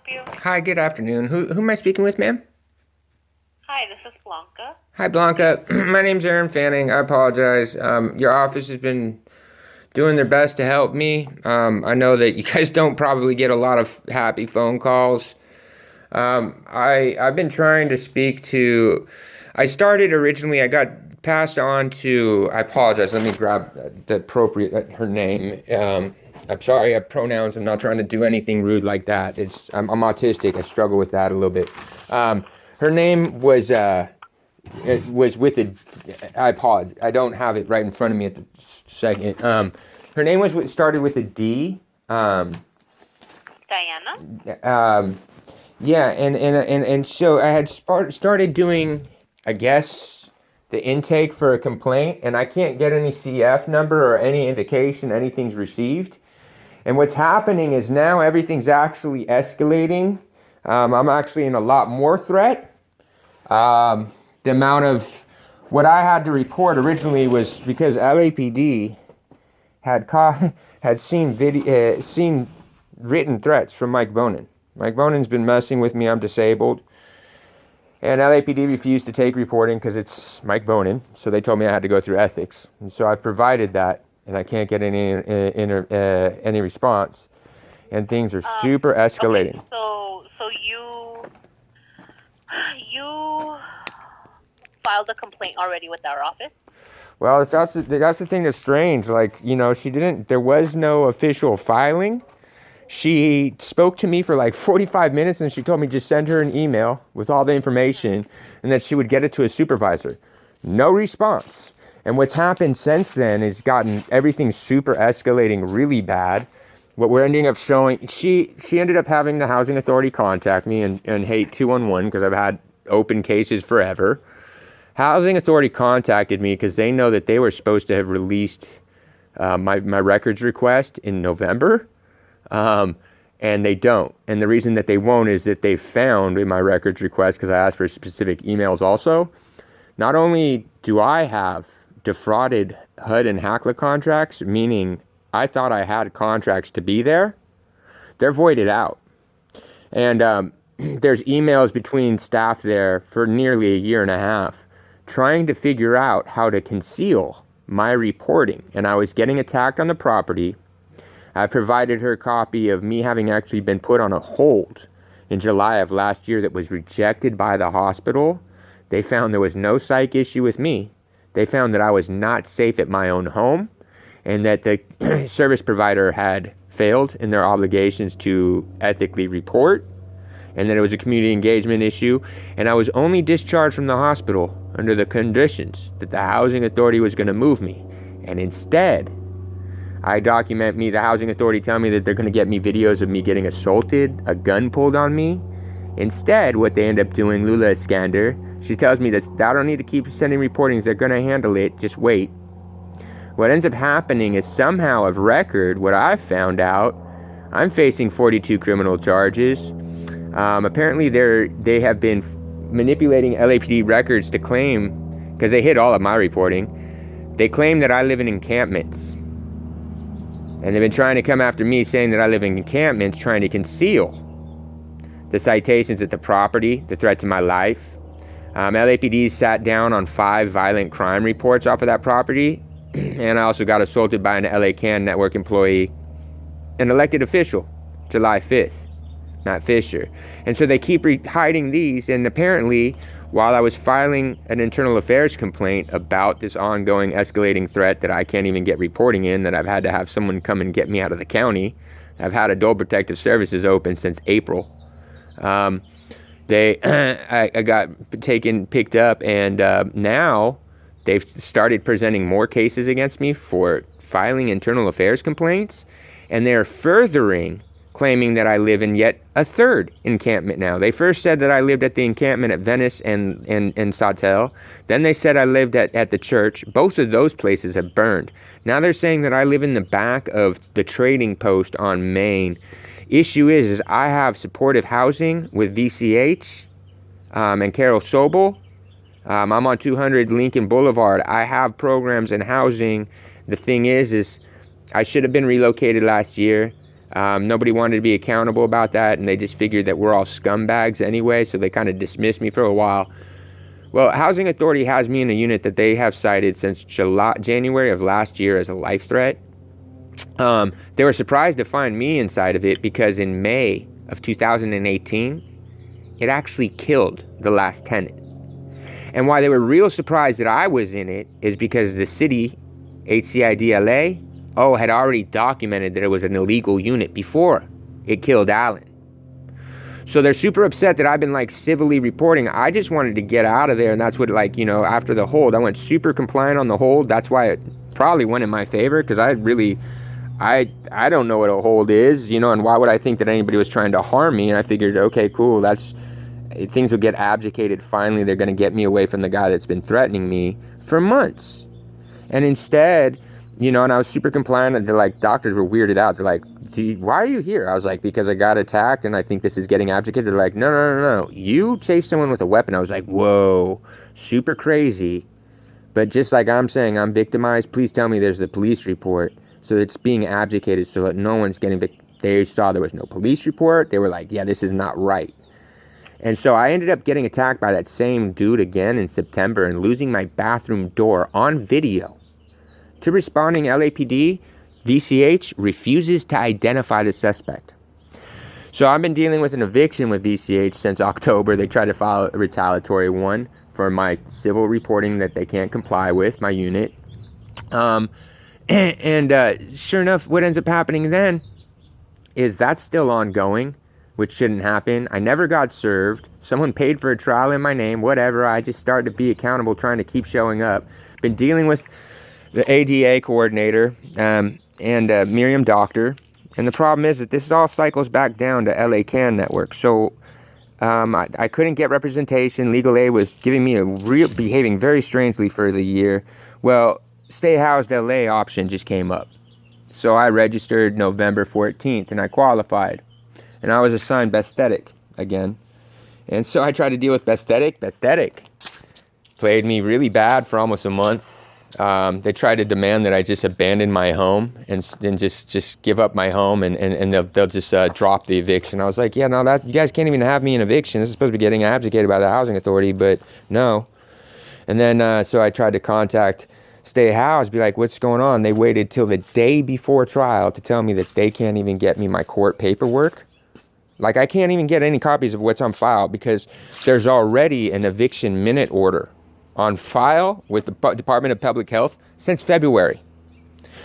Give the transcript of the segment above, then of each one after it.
you? Hi, good afternoon. Who am I speaking with, ma'am? Hi, this is Blanca. Hi, Blanca. My name's Aaron Fanning. I apologize. Your office has been doing their best to help me. I know that you guys don't probably get a lot of happy phone calls. I've been trying to speak to. I started originally. I got passed on to. I apologize. Let me grab the appropriate her name. I'm sorry. I have pronouns. I'm not trying to do anything rude like that. I'm autistic. I struggle with that a little bit. Her name was. It was with a. I apologize. I don't have it right in front of me at the second. Her name started with a D. Diana? Um, yeah, and so I had started doing, I guess, the intake for a complaint, and I can't get any CF number or any indication anything's received. And what's happening is now everything's actually escalating. I'm actually in a lot more threat. The amount of what I had to report originally was because LAPD had seen written threats from Mike Bonin. Mike Bonin's been messing with me. I'm disabled. And LAPD refused to take reporting because it's Mike Bonin. So they told me I had to go through ethics. And so I provided that, and I can't get any response. And things are super escalating. Okay, so you filed a complaint already with our office? Well, that's the thing that's strange. Like, there was no official filing. She spoke to me for like 45 minutes and she told me just send her an email with all the information and that she would get it to a supervisor. No response. And what's happened since then is gotten everything super escalating really bad. What we're ending up showing, she ended up having the housing authority contact me and hate 211 because I've had open cases forever. Housing authority contacted me because they know that they were supposed to have released my records request in November. And they don't. And the reason that they won't is that they found in my records request, because I asked for specific emails also, not only do I have defrauded HUD and HACLA contracts, meaning I thought I had contracts to be there, they're voided out. And there's emails between staff there for nearly a year and a half trying to figure out how to conceal my reporting. And I was getting attacked on the property. I provided her a copy of me having actually been put on a hold in July of last year that was rejected by the hospital. They found there was no psych issue with me. They found that I was not safe at my own home and that the service provider had failed in their obligations to ethically report and that it was a community engagement issue. And I was only discharged from the hospital under the conditions that the housing authority was going to move me. And instead, the housing authority tell me that they're going to get me videos of me getting assaulted, a gun pulled on me. Instead, what they end up doing, Lula Iskander, she tells me that I don't need to keep sending reportings. They're going to handle it. Just wait. What ends up happening is somehow of record, what I've found out, I'm facing 42 criminal charges. Apparently, they have been manipulating LAPD records to claim, because they hid all of my reporting, they claim that I live in encampments. And they've been trying to come after me saying that I live in encampments, trying to conceal the citations at the property, the threat to my life. LAPD sat down on 5 violent crime reports off of that property. And I also got assaulted by an LA Can network employee, an elected official, July 5th, Matt Fisher. And so they keep hiding these. And apparently, while I was filing an internal affairs complaint about this ongoing escalating threat that I can't even get reporting in, that I've had to have someone come and get me out of the county, I've had adult protective services open since April. I got picked up, and now they've started presenting more cases against me for filing internal affairs complaints, and they're furthering claiming that I live in yet a third encampment now. They first said that I lived at the encampment at Venice and Sawtell. Then they said I lived at the church. Both of those places have burned. Now they're saying that I live in the back of the trading post on Main. Issue is I have supportive housing with VCH and Carol Sobel. I'm on 200 Lincoln Boulevard. I have programs in housing. The thing is I should have been relocated last year. Nobody wanted to be accountable about that, and they just figured that we're all scumbags anyway, so they kind of dismissed me for a while. Well, Housing Authority has me in a unit that they have cited since January of last year as a life threat. They were surprised to find me inside of it because in May of 2018, it actually killed the last tenant. And why they were real surprised that I was in it is because the city, HCIDLA, had already documented that it was an illegal unit before it killed Alan. So they're super upset that I've been like civilly reporting. I just wanted to get out of there, and that's what, like, you know, after the hold, I went super compliant on the hold. That's why it probably went in my favor, because I don't know what a hold is, you know, and why would I think that anybody was trying to harm me? And I figured, okay, cool, things will get abdicated. Finally, they're going to get me away from the guy that's been threatening me for months. And instead, you know, and I was super compliant, and doctors were weirded out. They're like, why are you here? I was like, because I got attacked and I think this is getting abdicated. They're like, no. You chased someone with a weapon. I was like, whoa, super crazy. But just like I'm saying, I'm victimized. Please tell me there's the police report. So it's being abdicated so that no one's getting They saw there was no police report. They were like, yeah, this is not right. And so I ended up getting attacked by that same dude again in September and losing my bathroom door on video. To responding LAPD, VCH refuses to identify the suspect. So I've been dealing with an eviction with VCH since October. They tried to file a retaliatory one for my civil reporting that they can't comply with, my unit. Sure enough, what ends up happening then is that's still ongoing, which shouldn't happen. I never got served. Someone paid for a trial in my name, whatever. I just started to be accountable, trying to keep showing up. Been dealing with the ADA coordinator and Miriam Doctor. And the problem is that this all cycles back down to LA CAN network. So I couldn't get representation. Legal aid was giving me behaving very strangely for the year. Well, Stay Housed LA option just came up. So I registered November 14th and I qualified. And I was assigned Besthetic again. And so I tried to deal with Besthetic. Besthetic played me really bad for almost a month. They tried to demand that I just abandon my home and then just give up my home and they'll just drop the eviction. I was like, yeah, no, you guys can't even have me in eviction. This is supposed to be getting abdicated by the Housing Authority, but no. And then so I tried to contact Stay Housed, be like, what's going on? They waited till the day before trial to tell me that they can't even get me my court paperwork. Like, I can't even get any copies of what's on file because there's already an eviction minute order on file with the Department of Public Health since February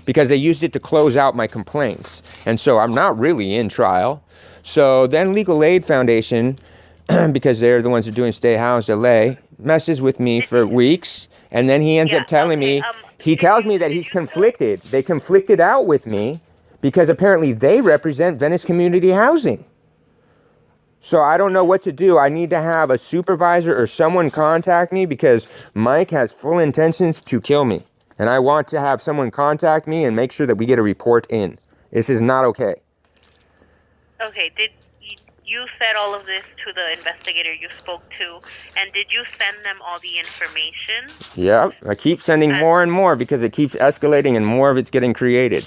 because they used it to close out my complaints. And so I'm not really in trial. So then Legal Aid Foundation, because they're the ones who are doing Stay Housed LA, messes with me for weeks. And then he ends up telling me, he tells me that he's conflicted. They conflicted out with me because apparently they represent Venice Community Housing. So I don't know what to do. I need to have a supervisor or someone contact me because Mike has full intentions to kill me. And I want to have someone contact me and make sure that we get a report in. This is not okay. Okay, did you said all of this to the investigator you spoke to, and did you send them all the information? Yeah, I keep sending more and more because it keeps escalating and more of it's getting created.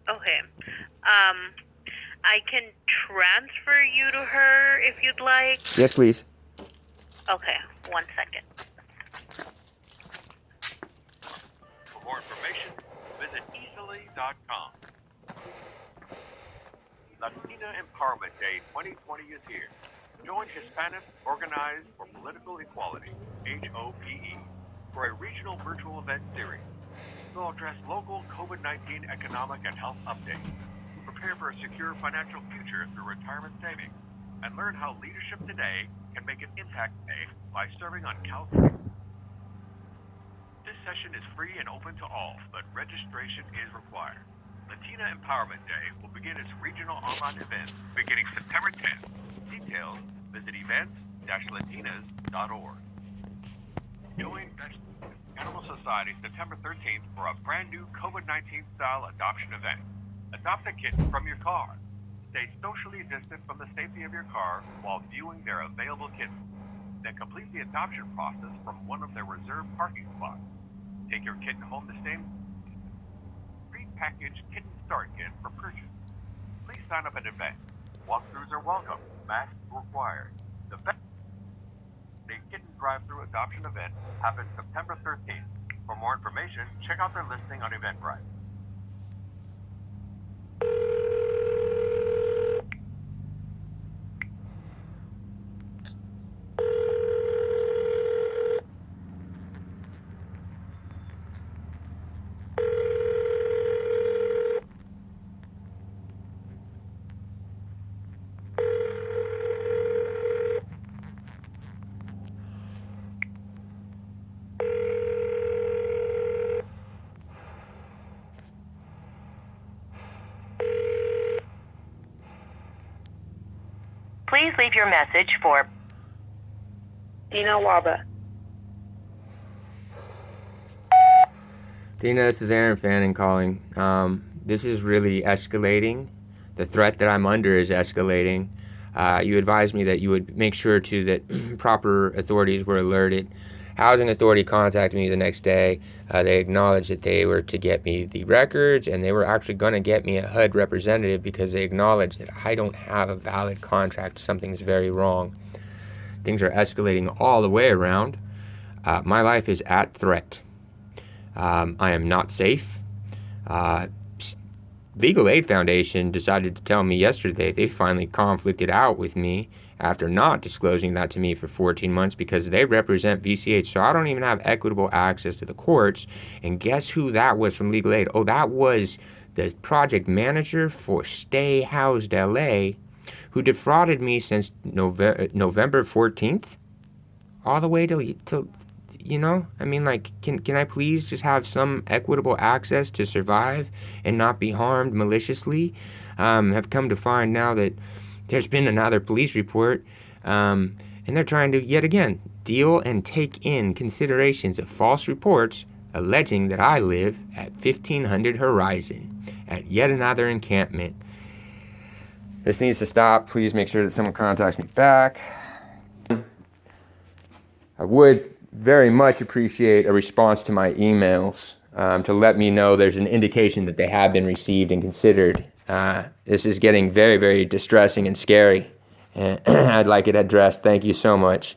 Okay. I can transfer you to her if you'd like. Yes, please. Okay, 1 second. For more information, visit easily.com. Latina Empowerment Day 2020 is here. Join Hispanics Organized for Political Equality, HOPE, for a regional virtual event series. We'll address local COVID-19 economic and health updates, prepare for a secure financial future through retirement savings, and learn how leadership today can make an impact today by serving on council. This session is free and open to all, but registration is required. Latina Empowerment Day will begin its regional online event beginning September 10th. Details, visit events-latinas.org. Join Animal Society September 13th for a brand new COVID-19 style adoption event. Adopt a kitten from your car. Stay socially distant from the safety of your car while viewing their available kittens. Then complete the adoption process from one of their reserved parking spots. Take your kitten home the same pre-packaged kitten start kit for purchase. Please sign up in advance. Walkthroughs are welcome. Masks required. The hidden drive-through adoption event happens September 13th. For more information, check out their listing on Eventbrite. Please leave your message for Dina Waba. Dina, this is Aaron Fanning calling. This is really escalating. The threat that I'm under is escalating. You advised me that you would make sure that proper authorities were alerted. Housing Authority contacted me the next day. They acknowledged that they were to get me the records, and they were actually going to get me a HUD representative because they acknowledged that I don't have a valid contract. Something's very wrong. Things are escalating all the way around. My life is at threat. I am not safe. Legal Aid Foundation decided to tell me yesterday they finally conflicted out with me after not disclosing that to me for 14 months because they represent VCH, so I don't even have equitable access to the courts. And guess who that was from Legal Aid? Oh, that was the project manager for Stay Housed LA, who defrauded me since November 14th, all the way till you know, I mean, like, can I please just have some equitable access to survive and not be harmed maliciously? Have come to find now that there's been another police report, and they're trying to, yet again, deal and take in considerations of false reports alleging that I live at 1500 Horizon, at yet another encampment. This needs to stop. Please make sure that someone contacts me back. I would very much appreciate a response to my emails to let me know there's an indication that they have been received and considered. This is getting very, very distressing and scary, and I'd like it addressed. Thank you so much.